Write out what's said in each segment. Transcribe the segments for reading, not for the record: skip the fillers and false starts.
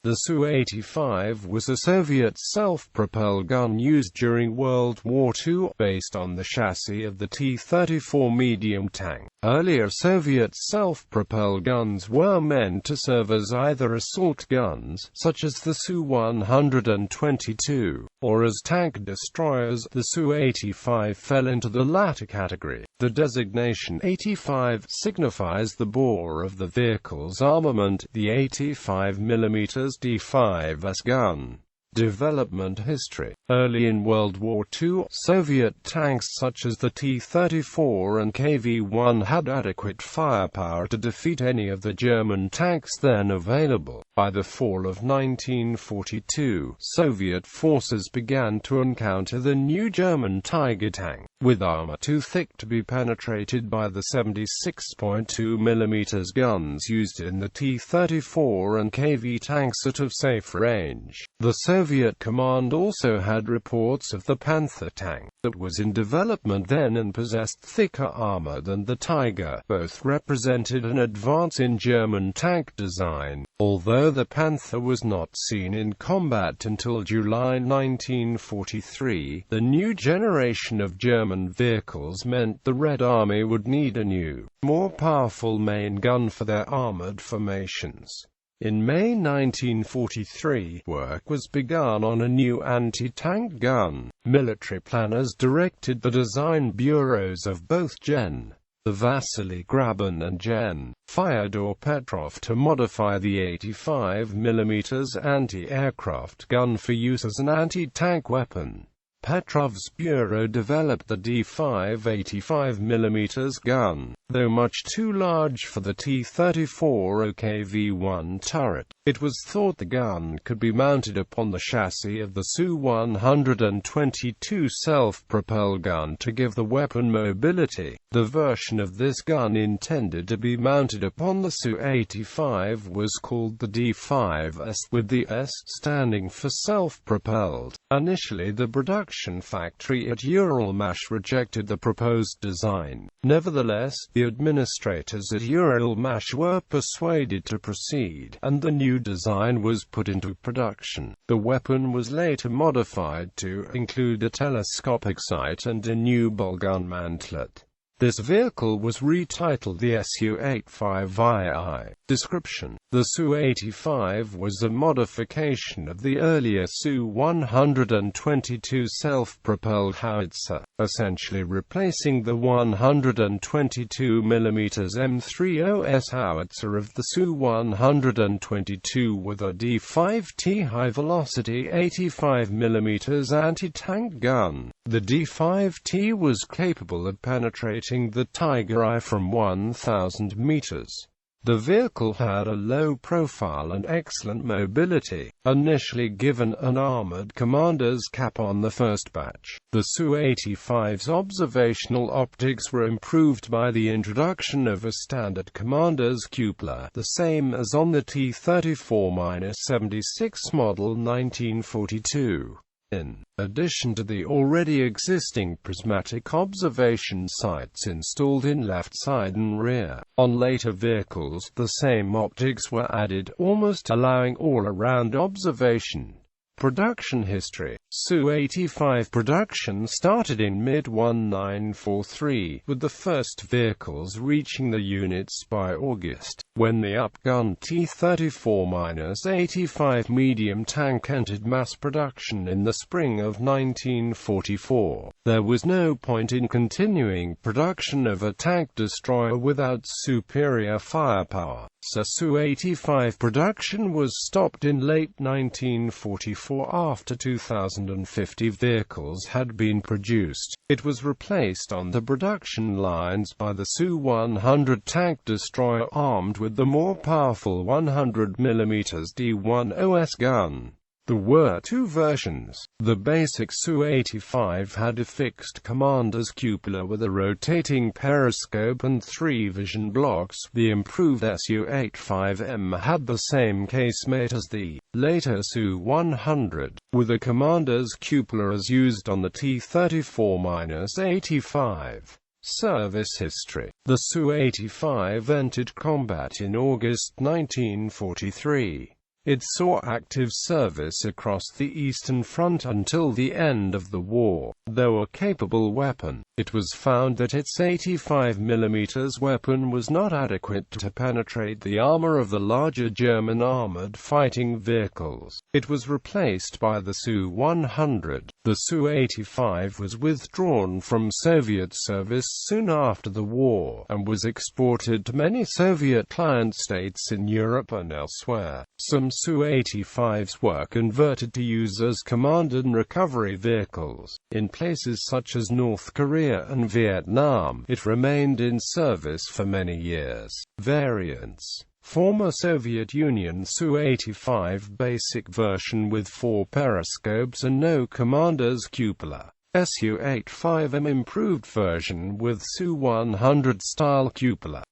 The Su-85 was a Soviet self-propelled gun used during World War II, based on the chassis of the T-34 medium tank. Earlier Soviet self-propelled guns were meant to serve as either assault guns, such as the Su-122, or as tank destroyers. The Su-85 fell into the latter category. The designation 85 signifies the bore of the vehicle's armament, the 85mm D5's gun. Development history. Early in World War II, Soviet tanks such as the T-34 and KV-1 had adequate firepower to defeat any of the German tanks then available. By the fall of 1942, Soviet forces began to encounter the new German Tiger tank, with armor too thick to be penetrated by the 76.2mm guns used in the T-34 and KV tanks at of safe range. The Soviet command also had reports of the Panther tank, that was in development then and possessed thicker armor than the Tiger. Both represented an advance in German tank design, although the Panther was not seen in combat until July 1943. The new generation of German vehicles meant the Red Army would need a new, more powerful main gun for their armored formations. In May 1943, work was begun on a new anti-tank gun. Military planners directed the design bureaus of both Gen. the Vasily Graben and Gen. Fyodor Petrov to modify the 85mm anti-aircraft gun for use as an anti-tank weapon. Petrov's bureau developed the D5 85mm gun, though much too large for the T-34 OKV-1 turret. It was thought the gun could be mounted upon the chassis of the Su-122 self-propelled gun to give the weapon mobility. The version of this gun intended to be mounted upon the Su-85 was called the D5S, with the S standing for self-propelled. Initially, the production factory at Uralmash rejected the proposed design. Nevertheless, the administrators at Uralmash were persuaded to proceed, and the new design was put into production. The weapon was later modified to include a telescopic sight and a new ballgun mantlet. This vehicle was retitled the SU-85II. Description: the Su-85 was a modification of the earlier Su-122 self-propelled howitzer, essentially replacing the 122mm M30S howitzer of the Su-122 with a D5T high-velocity 85mm anti-tank gun. The D5T was capable of penetrating the Tiger I from 1,000 meters. The vehicle had a low profile and excellent mobility, initially given an armored commander's cap on the first batch. The Su-85's observational optics were improved by the introduction of a standard commander's cupola, the same as on the T-34-76 model 1942. In addition to the already existing prismatic observation sights installed in left side and rear, on later vehicles the same optics were added, almost allowing all-around observation. Production history. Su-85 production started in mid-1943, with the first vehicles reaching the units by August, when the upgun T-34-85 medium tank entered mass production in the spring of 1944. There was no point in continuing production of a tank destroyer without superior firepower, so Su-85 production was stopped in late 1944 after 2,050 vehicles had been produced. It was replaced on the production lines by the Su-100 tank destroyer armed with the more powerful 100mm D1OS gun. There were two versions. The basic Su-85 had a fixed commander's cupola with a rotating periscope and 3 vision blocks. The improved Su-85M had the same casemate as the later Su-100, with a commander's cupola as used on the T-34-85. Service history. The Su-85 entered combat in August 1943. It saw active service across the Eastern Front until the end of the war. Though a capable weapon, it was found that its 85mm weapon was not adequate to penetrate the armor of the larger German armored fighting vehicles. It was replaced by the Su-100. The Su-85 was withdrawn from Soviet service soon after the war, and was exported to many Soviet client states in Europe and elsewhere. Some Su-85s were converted to use as command and recovery vehicles. In places such as North Korea and Vietnam, it remained in service for many years. Variants: former Soviet Union Su-85 basic version with 4 periscopes and no commander's cupola. SU-85M improved version with Su-100 style cupola.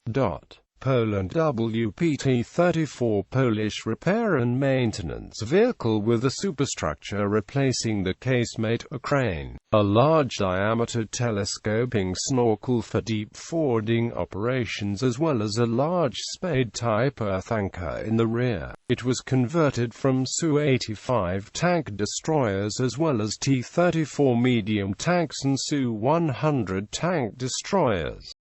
Poland WPT-34 Polish repair and maintenance vehicle with a superstructure replacing the casemate, a crane, a large-diameter telescoping snorkel for deep fording operations, as well as a large spade-type earth anchor in the rear. It was converted from Su-85 tank destroyers as well as T-34 medium tanks and Su-100 tank destroyers.